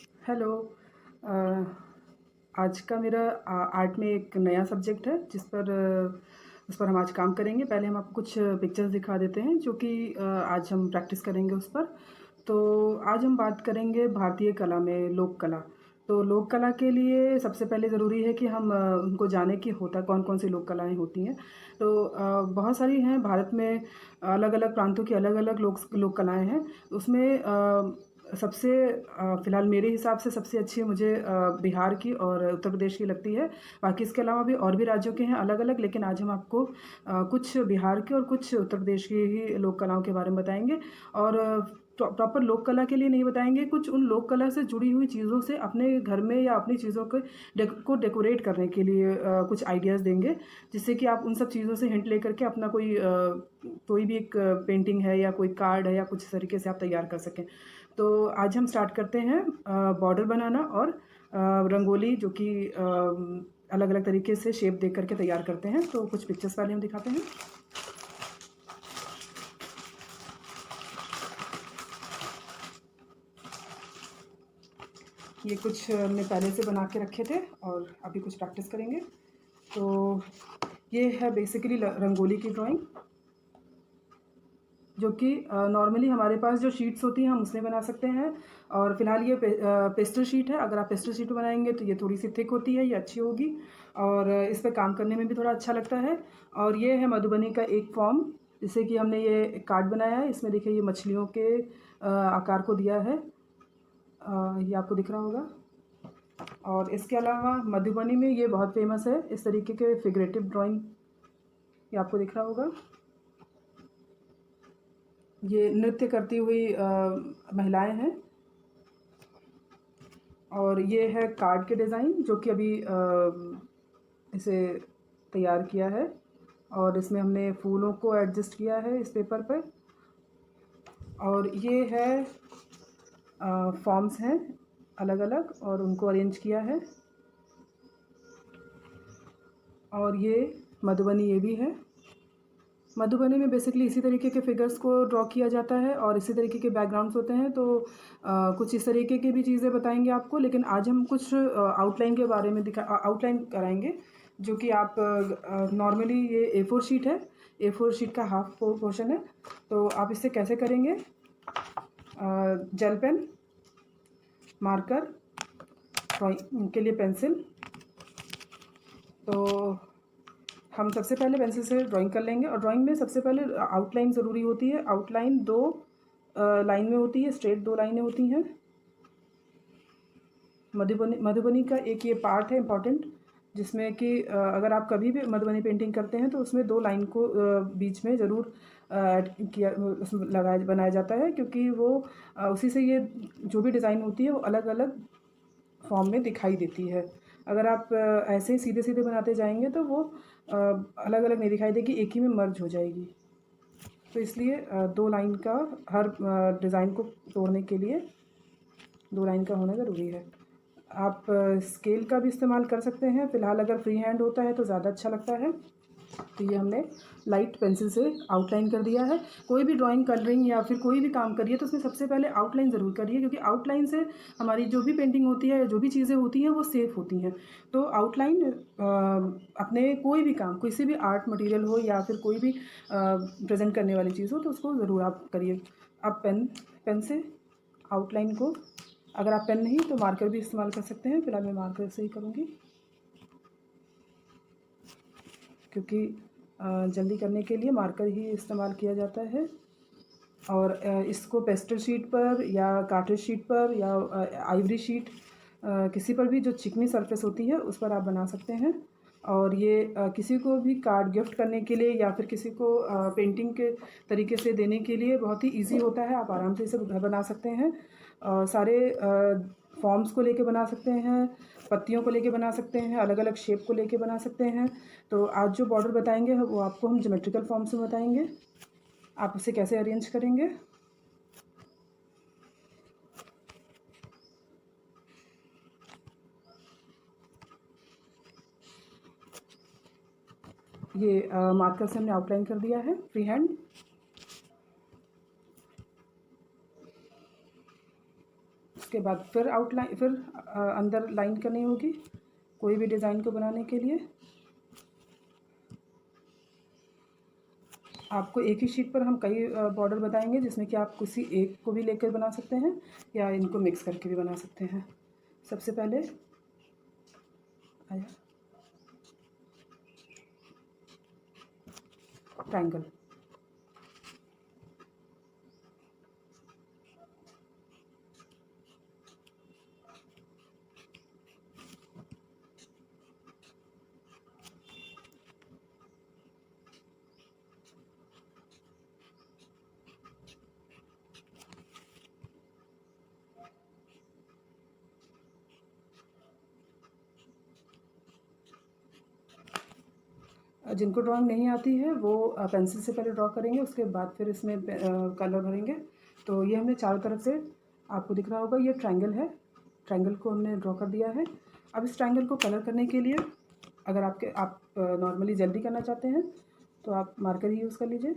Hello. अ, आज का मेरा आर्ट में एक नया सब्जेक्ट है उस पर हम आज काम करेंगे। पहले हम आपको कुछ पिक्चर्स दिखा देते हैं जो कि आज हम प्रैक्टिस करेंगे उस पर। तो आज हम बात करेंगे भारतीय कला में लोक कला। तो लोक कला के लिए सबसे पहले ज़रूरी है कि हम उनको जानें कि होता कौन-कौन सी लोक कलाएँ होती हैं। तो बहुत सारी हैं भारत में, अलग-अलग प्रांतों की अलग-अलग लोक कलाएँ हैं। उसमें सबसे फ़िलहाल मेरे हिसाब से सबसे अच्छी मुझे बिहार की और उत्तर प्रदेश की लगती है। बाकी इसके अलावा भी और भी राज्यों के हैं अलग-अलग, लेकिन आज हम आपको कुछ बिहार के और कुछ उत्तर प्रदेश की ही लोक कलाओं के बारे में बताएँगे। और प्रॉपर लोक कला के लिए नहीं बताएँगे, कुछ उन लोक कला से जुड़ी हुई चीज़ों से अपने घर में या अपनी चीज़ों के डेकोरेट करने के लिए कुछ आइडियाज़ देंगे, जिससे कि आप उन सब चीज़ों से हिंट लेकर के अपना कोई भी एक पेंटिंग है या कोई कार्ड है या कुछ इस तरीके से आप तैयार कर सकें। तो आज हम स्टार्ट करते हैं बॉर्डर बनाना और रंगोली, जो कि अलग-अलग तरीके से शेप दे करके तैयार करते हैं। तो कुछ पिक्चर्स पहले हम दिखाते हैं। ये कुछ हमने पहले से बना के रखे थे और अभी कुछ प्रैक्टिस करेंगे। तो ये है बेसिकली रंगोली की ड्राइंग, जो कि नॉर्मली हमारे पास जो शीट्स होती हैं हम उसमें बना सकते हैं। और फिलहाल ये पेस्टल शीट है। अगर आप पेस्टल शीट पे बनाएंगे तो ये थोड़ी सी थिक होती है, ये अच्छी होगी और इस पे काम करने में भी थोड़ा अच्छा लगता है। और ये है मधुबनी का एक फॉर्म, जिससे कि हमने ये एक कार्ड बनाया है। इसमें देखिए ये मछलियों के आकार को दिया है, ये आपको दिख रहा होगा। और इसके अलावा मधुबनी में ये बहुत फेमस है, इस तरीके के फिगरेटिव ड्राइंग, ये आपको दिख रहा होगा। ये नृत्य करती हुई महिलाएं हैं। और ये है कार्ड के डिज़ाइन, जो कि अभी इसे तैयार किया है और इसमें हमने फूलों को एडजस्ट किया है इस पेपर पर। और ये है फॉर्म्स हैं अलग-अलग और उनको अरेंज किया है। और ये मधुबनी ये भी है। मधुबनी में बेसिकली इसी तरीके के फिगर्स को ड्रॉ किया जाता है और इसी तरीके के बैकग्राउंड्स होते हैं। तो कुछ इस तरीके की भी चीज़ें बताएंगे आपको, लेकिन आज हम कुछ आउटलाइन के बारे में आउटलाइन कराएंगे, जो कि आप नॉर्मली ये A4 शीट है, A4 शीट का हाफ पोर्शन है। तो आप इससे कैसे करेंगे? जेल पेन, मार्कर, ड्राइंग के लिए पेंसिल। तो हम सबसे पहले पेंसिल से ड्राइंग कर लेंगे और ड्राइंग में सबसे पहले आउटलाइन ज़रूरी होती है। आउटलाइन दो लाइन में होती है, स्ट्रेट दो लाइनें होती हैं। मधुबनी का एक ये पार्ट है इम्पॉर्टेंट, जिसमें कि अगर आप कभी भी मधुबनी पेंटिंग करते हैं तो उसमें दो लाइन को बीच में ज़रूर ऐड किया, उसमें लगाया बनाया जाता है, क्योंकि वो उसी से ये जो भी डिज़ाइन होती है वो अलग अलग फॉर्म में दिखाई देती है। अगर आप ऐसे ही सीधे-सीधे बनाते जाएँगे तो वो अलग-अलग नहीं दिखाई देगी, एक ही में मर्ज हो जाएगी। तो इसलिए 2 लाइन का हर डिज़ाइन को तोड़ने के लिए 2 लाइन का होना ज़रूरी है। आप स्केल का भी इस्तेमाल कर सकते हैं। फ़िलहाल अगर फ्री हैंड होता है तो ज़्यादा अच्छा लगता है। तो ये हमने लाइट पेंसिल से आउटलाइन कर दिया है। कोई भी ड्राइंग कलरिंग या फिर कोई भी काम करिए तो उसमें सबसे पहले आउटलाइन ज़रूर करिए, क्योंकि आउटलाइन से हमारी जो भी पेंटिंग होती है या जो भी चीज़ें होती हैं वो सेफ होती हैं। तो आउटलाइन अपने कोई भी काम, किसी भी आर्ट मटेरियल हो या फिर कोई भी प्रेज़ेंट करने वाली चीज़ हो तो उसको ज़रूर आप करिए। आप पेन से आउटलाइन को, अगर आप पेन नहीं तो मार्कर भी इस्तेमाल कर सकते हैं। फ़िलहाल मैं मार्कर से ही करूँगी, क्योंकि जल्दी करने के लिए मार्कर ही इस्तेमाल किया जाता है। और इसको पेस्टल शीट पर या कार्ट्रिज शीट पर या आइवरी शीट, किसी पर भी जो चिकनी सरफेस होती है उस पर आप बना सकते हैं। और ये किसी को भी कार्ड गिफ्ट करने के लिए या फिर किसी को पेंटिंग के तरीके से देने के लिए बहुत ही ईजी होता है। आप आराम से इसे घर बना सकते हैं। सारे फॉर्म्स को लेके बना सकते हैं, पत्तियों को लेके बना सकते हैं, अलग-अलग शेप को लेके बना सकते हैं। तो आज जो बॉर्डर बताएंगे वो आपको हम ज्योमेट्रिकल फॉर्म्स में बताएंगे, आप उसे कैसे अरेंज करेंगे। ये मार्कर से हमने आउटलाइन कर दिया है फ्री हैंड। उसके बाद फिर आउटलाइन, फिर अंदर लाइन करनी होगी कोई भी डिज़ाइन को बनाने के लिए। आपको एक ही शीट पर हम कई बॉर्डर बताएंगे, जिसमें कि आप किसी एक को भी लेकर बना सकते हैं या इनको मिक्स करके भी बना सकते हैं। सबसे पहले आया ट्रायंगल। जिनको ड्राइंग नहीं आती है वो पेंसिल से पहले ड्रॉ करेंगे, उसके बाद फिर इसमें कलर भरेंगे। तो ये हमने चारों तरफ से, आपको दिख रहा होगा ये ट्रायंगल है, ट्रायंगल को हमने ड्रॉ कर दिया है। अब इस ट्रायंगल को कलर करने के लिए अगर आप नॉर्मली जल्दी करना चाहते हैं तो आप मार्कर ही यूज़ कर लीजिए।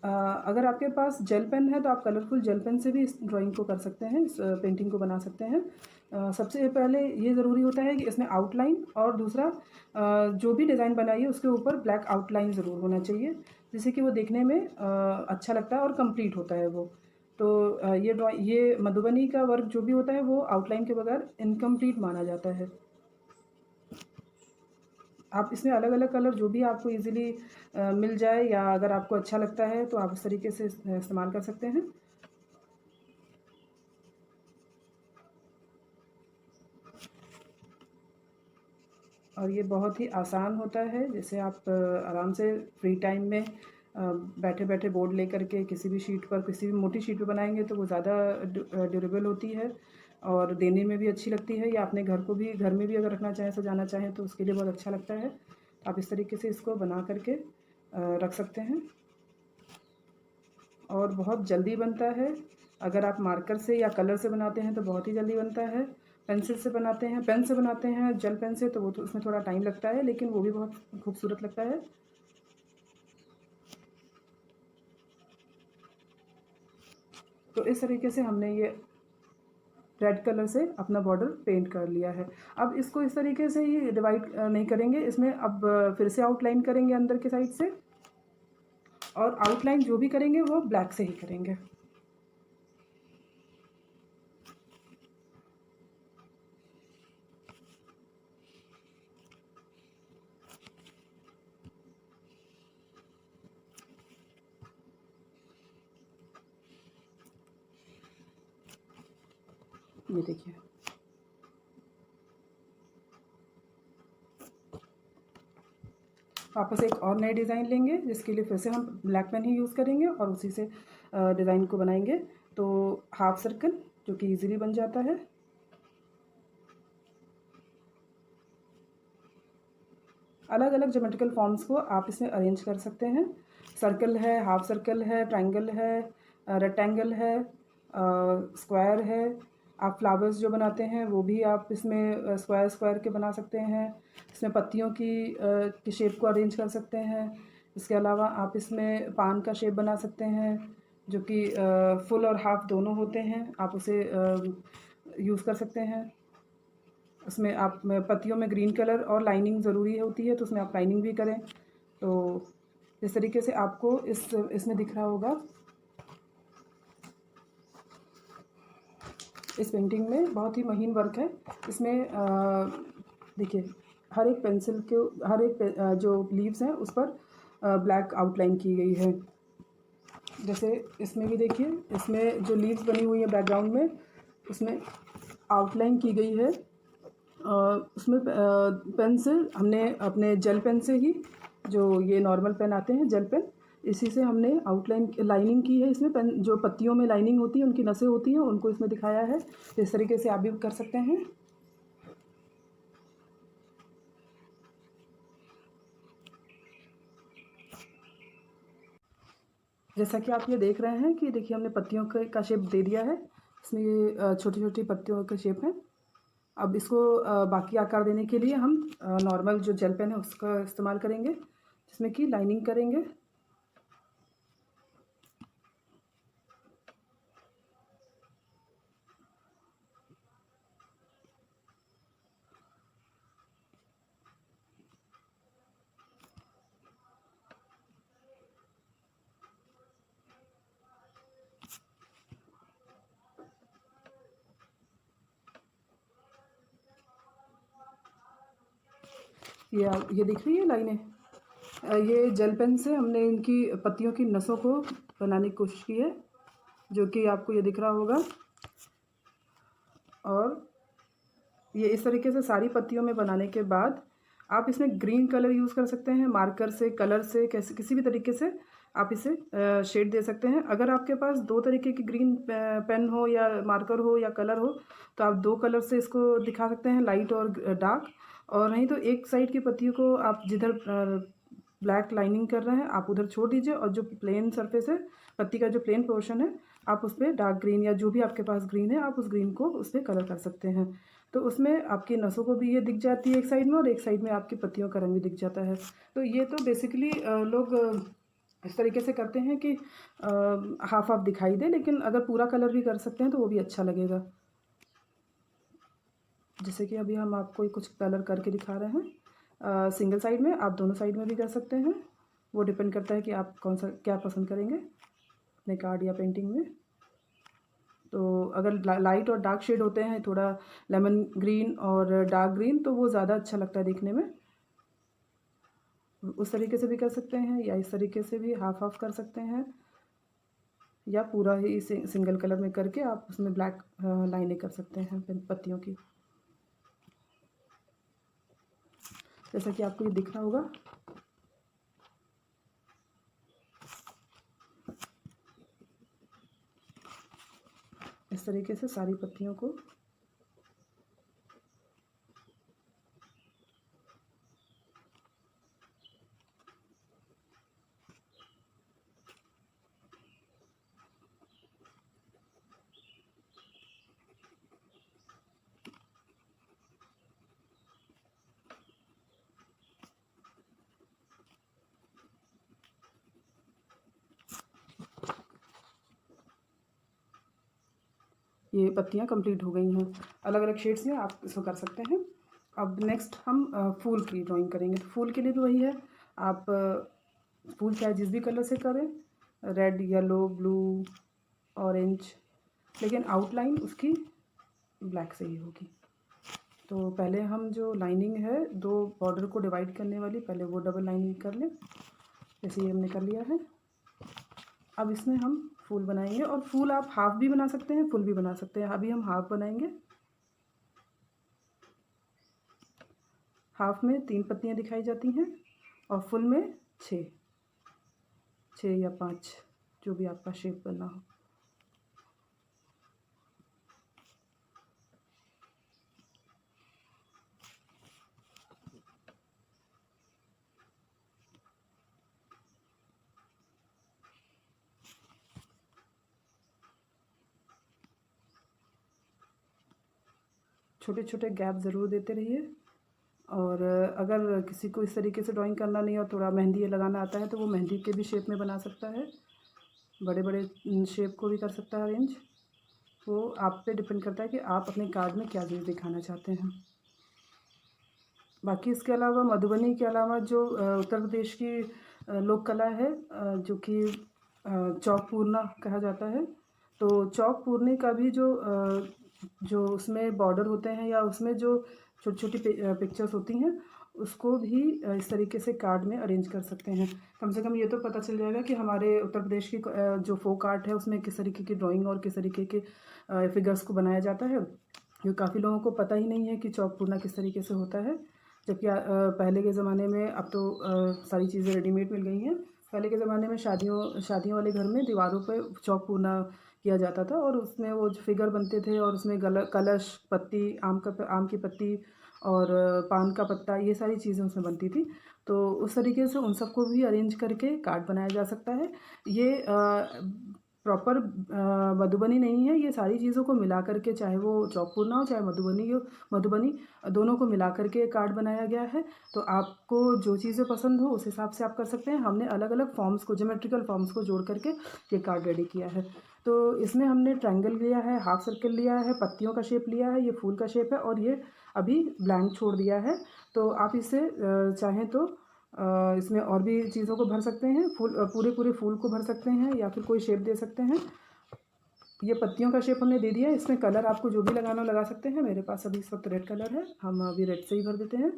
अगर आपके पास जेल पेन है तो आप कलरफुल जेल पेन से भी इस ड्राइंग को कर सकते हैं, इस पेंटिंग को बना सकते हैं। सबसे पहले ये ज़रूरी होता है कि इसमें आउटलाइन, और दूसरा जो भी डिज़ाइन बनाइए उसके ऊपर ब्लैक आउटलाइन ज़रूर होना चाहिए, जिससे कि वो देखने में अच्छा लगता है और कंप्लीट होता है वो। तो ये मधुबनी का वर्क जो भी होता है वो आउटलाइन के बगैर इनकम्प्लीट माना जाता है। आप इसमें अलग अलग कलर जो भी आपको इजीली मिल जाए या अगर आपको अच्छा लगता है तो आप इस तरीके से इस्तेमाल कर सकते हैं। और ये बहुत ही आसान होता है, जैसे आप आराम से फ्री टाइम में बैठे बैठे बोर्ड लेकर के किसी भी शीट पर, किसी भी मोटी शीट पर बनाएंगे तो वो ज़्यादा ड्यूरेबल होती है और देने में भी अच्छी लगती है, या अपने घर को भी, घर में भी अगर रखना चाहें, सजाना चाहें तो उसके लिए बहुत अच्छा लगता है। आप इस तरीके से इसको बना करके रख सकते हैं और बहुत जल्दी बनता है। अगर आप मार्कर से या कलर से बनाते हैं तो बहुत ही जल्दी बनता है। पेंसिल से बनाते हैं, पेन से बनाते हैं, जेल पेन से, तो वो तो उसमें थोड़ा टाइम लगता है, लेकिन वो भी बहुत खूबसूरत लगता है। तो इस तरीके से हमने ये रेड कलर से अपना बॉर्डर पेंट कर लिया है। अब इसको इस तरीके से ही डिवाइड नहीं करेंगे, इसमें अब फिर से आउटलाइन करेंगे अंदर के साइड से, और आउटलाइन जो भी करेंगे वो ब्लैक से ही करेंगे। ये देखिए, वापस एक और नई डिज़ाइन लेंगे जिसके लिए फिर से हम ब्लैक पेन ही यूज़ करेंगे और उसी से डिज़ाइन को बनाएंगे। तो हाफ सर्कल जो कि इजीली बन जाता है। अलग अलग ज्योमेट्रिकल फॉर्म्स को आप इसमें अरेंज कर सकते हैं। सर्कल है, हाफ सर्कल है, ट्रायंगल है, रेक्टेंगल है, स्क्वायर है। आप फ्लावर्स जो बनाते हैं वो भी आप इसमें स्क्वायर स्क्वायर के बना सकते हैं। इसमें पत्तियों की शेप को अरेंज कर सकते हैं। इसके अलावा आप इसमें पान का शेप बना सकते हैं जो कि फुल और हाफ दोनों होते हैं, आप उसे यूज़ कर सकते हैं। उसमें आप पत्तियों में ग्रीन कलर और लाइनिंग ज़रूरी होती है, तो उसमें आप लाइनिंग भी करें। तो इस तरीके से आपको इसमें दिख रहा होगा, इस पेंटिंग में बहुत ही महीन वर्क है। इसमें देखिए, हर एक पेंसिल के, हर एक जो लीव्स हैं उस पर ब्लैक आउटलाइन की गई है। जैसे इसमें भी देखिए, इसमें जो लीव्स बनी हुई है बैकग्राउंड में, उसमें आउटलाइन की गई है। उसमें पेन से हमने अपने जेल पेन से ही, जो ये नॉर्मल पेन आते हैं जेल पेन, इसी से हमने आउटलाइन लाइनिंग की है। इसमें पेन जो पत्तियों में लाइनिंग होती है, उनकी नसें होती हैं, उनको इसमें दिखाया है। तो इस तरीके से आप भी कर सकते हैं। जैसा कि आप ये देख रहे हैं कि देखिए हमने पत्तियों का शेप दे दिया है। इसमें ये छोटी छोटी पत्तियों का शेप है। अब इसको बाकी आकार देने के लिए हम नॉर्मल जो जेल पेन है उसका इस्तेमाल करेंगे, जिसमें कि लाइनिंग करेंगे। ये दिख रही है लाइनें। ये जेल पेन से हमने इनकी पत्तियों की नसों को बनाने की कोशिश की है, जो कि आपको ये दिख रहा होगा। और ये इस तरीके से सारी पत्तियों में बनाने के बाद आप इसमें ग्रीन कलर यूज़ कर सकते हैं, मार्कर से, कलर से, कैसे किसी भी तरीके से आप इसे शेड दे सकते हैं। अगर आपके पास 2 तरीके की ग्रीन पेन हो या मार्कर हो या कलर हो, तो आप 2 कलर से इसको दिखा सकते हैं, लाइट और डार्क। और नहीं तो एक साइड की पत्तियों को आप जिधर ब्लैक लाइनिंग कर रहे हैं आप उधर छोड़ दीजिए, और जो प्लेन सरफेस है, पत्ती का जो प्लेन पोर्शन है, आप उस पर डार्क ग्रीन या जो भी आपके पास ग्रीन है आप उस ग्रीन को उस पर कलर कर सकते हैं। तो उसमें आपकी नसों को भी ये दिख जाती है एक साइड में, और एक साइड में आपकी पत्तियों का रंग भी दिख जाता है। तो ये तो बेसिकली लोग इस तरीके से करते हैं कि हाफ हाफ दिखाई दे, लेकिन अगर पूरा कलर भी कर सकते हैं तो वो भी अच्छा लगेगा। जैसे कि अभी हम आपको कुछ कलर करके दिखा रहे हैं सिंगल साइड में, आप दोनों साइड में भी कर सकते हैं। वो डिपेंड करता है कि आप कौन सा क्या पसंद करेंगे अपने कार्ड या पेंटिंग में। तो अगर लाइट और डार्क शेड होते हैं, थोड़ा लेमन ग्रीन और डार्क ग्रीन, तो वो ज़्यादा अच्छा लगता है देखने में। उस तरीके से भी कर सकते हैं, या इस तरीके से भी हाफ हाफ कर सकते हैं, या पूरा ही सिंगल कलर में करके आप उसमें ब्लैक लाइनें कर सकते हैं पत्तियों की, जैसा कि आपको ये दिख रहा होगा। इस तरीके से सारी पत्तियों को ये पत्तियाँ कंप्लीट हो गई हैं। अलग अलग शेड्स में आप इसको कर सकते हैं। अब नेक्स्ट हम फूल की ड्राइंग करेंगे। तो फूल के लिए भी वही है, आप फूल चाहे जिस भी कलर से करें, रेड, येलो, ब्लू, ऑरेंज, लेकिन आउटलाइन उसकी ब्लैक से ही होगी। तो पहले हम जो लाइनिंग है 2 बॉर्डर को डिवाइड करने वाली, पहले वो डबल लाइनिंग कर लें, जैसे ये हमने कर लिया है। अब इसमें हम फूल बनाएंगे, और फूल आप हाफ भी बना सकते हैं, फुल भी बना सकते हैं। अभी हम हाफ बनाएंगे। हाफ में 3 पत्तियां दिखाई जाती हैं, और फुल में 6 या 5, जो भी आपका शेप बनना हो। छोटे छोटे गैप ज़रूर देते रहिए। और अगर किसी को इस तरीके से ड्राइंग करना नहीं और थोड़ा मेहंदी लगाना आता है, तो वो मेहंदी के भी शेप में बना सकता है, बड़े बड़े शेप को भी कर सकता है अरेंज। वो आप पे डिपेंड करता है कि आप अपने कार्ड में क्या चीज़ दिखाना चाहते हैं। बाकी इसके अलावा मधुबनी के अलावा जो उत्तर प्रदेश की लोक कला है, जो कि चौक पूर्णा कहा जाता है। तो चौक पूर्णे का भी जो उसमें बॉर्डर होते हैं, या उसमें जो छोटी छोटी पिक्चर्स होती हैं, उसको भी इस तरीके से कार्ड में अरेंज कर सकते हैं। कम से कम ये तो पता चल जाएगा कि हमारे उत्तर प्रदेश की जो फोक आर्ट है उसमें किस तरीके की ड्राइंग और किस तरीके के फिगर्स को बनाया जाता है। क्योंकि काफ़ी लोगों को पता ही नहीं है कि चौक पूर्णा किस तरीके से होता है। जबकि पहले के ज़माने में, अब तो सारी चीज़ें रेडीमेड मिल गई हैं। पहले के ज़माने में शादियों वाले घर में दीवारों पे चौक पूर्णा किया जाता था, और उसमें वो जो फिगर बनते थे, और उसमें कलश, पत्ती, आम की पत्ती और पान का पत्ता, ये सारी चीज़ें उसमें बनती थी। तो उस तरीके से उन सबको भी अरेंज करके कार्ड बनाया जा सकता है। ये प्रॉपर मधुबनी नहीं है, ये सारी चीज़ों को मिला करके, चाहे वो चौक पूर्णा हो चाहे मधुबनी हो, मधुबनी दोनों को मिला करके कार्ड बनाया गया है। तो आपको जो चीज़ें पसंद हो उस हिसाब से आप कर सकते हैं। हमने अलग अलग फॉर्म्स को, ज्योमेट्रिकल फॉर्म्स को जोड़ करके ये कार्ड रेडी किया है। तो इसमें हमने ट्रायंगल लिया है, हाफ सर्कल लिया है, पत्तियों का शेप लिया है, ये फूल का शेप है, और ये अभी ब्लैंक छोड़ दिया है। तो आप इसे चाहें तो इसमें और भी चीज़ों को भर सकते हैं, पूरे फूल को भर सकते हैं, या फिर कोई शेप दे सकते हैं। ये पत्तियों का शेप हमने दे दिया है। इसमें कलर आपको जो भी लगाना लगा सकते हैं। मेरे पास अभी इस वक्त रेड कलर है, हम अभी रेड से ही भर देते हैं।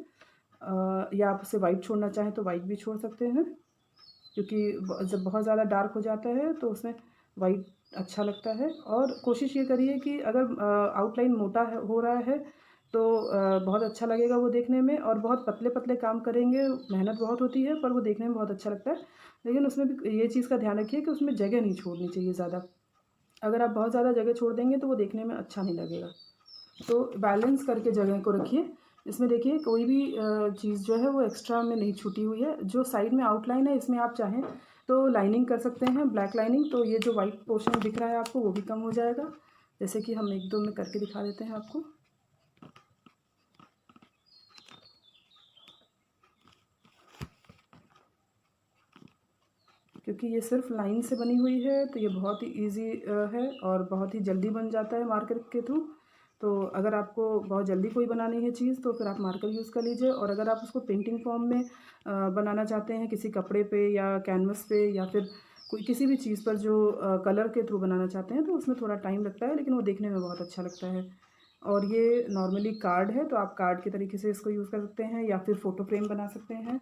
या आप उसे वाइट छोड़ना चाहें तो वाइट भी छोड़ सकते हैं, क्योंकि जब बहुत ज़्यादा डार्क हो जाता है तो उसमें वाइट अच्छा लगता है। और कोशिश ये करिए कि अगर आउटलाइन मोटा हो रहा है तो बहुत अच्छा लगेगा वो देखने में, और बहुत पतले-पतले काम करेंगे, मेहनत बहुत होती है पर वो देखने में बहुत अच्छा लगता है। लेकिन उसमें भी ये चीज़ का ध्यान रखिए कि उसमें जगह नहीं छोड़नी चाहिए ज़्यादा। अगर आप बहुत ज़्यादा जगह छोड़ देंगे तो वो देखने में अच्छा नहीं लगेगा। तो बैलेंस करके जगह को रखिए। इसमें देखिए कोई भी चीज़ जो है वो एक्स्ट्रा में नहीं छूटी हुई है। जो साइड में आउटलाइन है इसमें आप चाहें तो लाइनिंग कर सकते हैं, ब्लैक लाइनिंग, तो ये जो वाइट पोर्शन दिख रहा है आपको वो भी कम हो जाएगा। जैसे कि हम 1-2 में करके दिखा देते हैं आपको। क्योंकि ये सिर्फ लाइन से बनी हुई है तो ये बहुत ही ईज़ी है और बहुत ही जल्दी बन जाता है मार्कर के थ्रू। तो अगर आपको बहुत जल्दी कोई बनानी है चीज़ तो फिर आप मार्कर यूज़ कर लीजिए, और अगर आप उसको पेंटिंग फॉर्म में बनाना चाहते हैं किसी कपड़े पे या कैनवस पे या फिर कोई किसी भी चीज़ पर जो कलर के थ्रू बनाना चाहते हैं तो उसमें थोड़ा टाइम लगता है, लेकिन वो देखने में बहुत अच्छा लगता है। और ये नॉर्मली कार्ड है तो आप कार्ड के तरीके से इसको यूज़ कर सकते हैं या फिर फ़ोटो फ्रेम बना सकते हैं।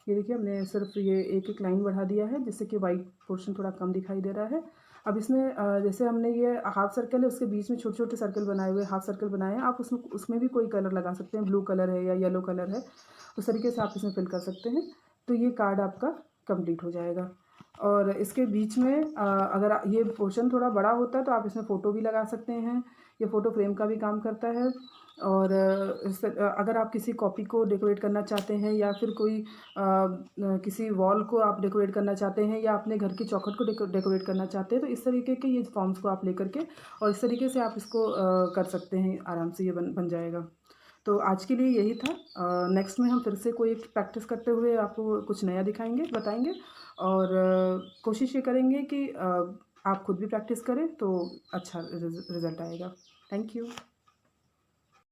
ये देखिए हमने सिर्फ ये एक-एक लाइन बढ़ा दिया है जिससे कि वाइट पोर्शन थोड़ा कम दिखाई दे रहा है। अब इसमें जैसे हमने ये हाफ सर्कल है उसके बीच में छोटे-छोटे सर्कल बनाए हुए, हाफ सर्कल बनाए हैं, आप उसमें उसमें भी कोई कलर लगा सकते हैं, ब्लू कलर है या येलो कलर है, उस तरीके से आप इसमें फिल कर सकते हैं। तो ये कार्ड आपका कंप्लीट हो जाएगा। और इसके बीच में अगर ये पोर्शन थोड़ा बड़ा होता है तो आप इसमें फ़ोटो भी लगा सकते हैं, ये फ़ोटो फ्रेम का भी काम करता है। और अगर आप किसी कॉपी को डेकोरेट करना चाहते हैं या फिर कोई किसी वॉल को आप डेकोरेट करना चाहते हैं या अपने घर की चौखट को डेकोरेट करना चाहते हैं तो इस तरीके के ये फॉर्म्स को आप लेकर के और इस तरीके से आप इसको कर सकते हैं, आराम से ये बन बन जाएगा। तो आज के लिए यही था। नेक्स्ट में हम फिर से कोई प्रैक्टिस करते हुए आपको कुछ नया दिखाएंगे, बताएंगे, और कोशिश ये करेंगे कि आप खुद भी प्रैक्टिस करें तो अच्छा रिज़ल्ट आएगा। Thank you.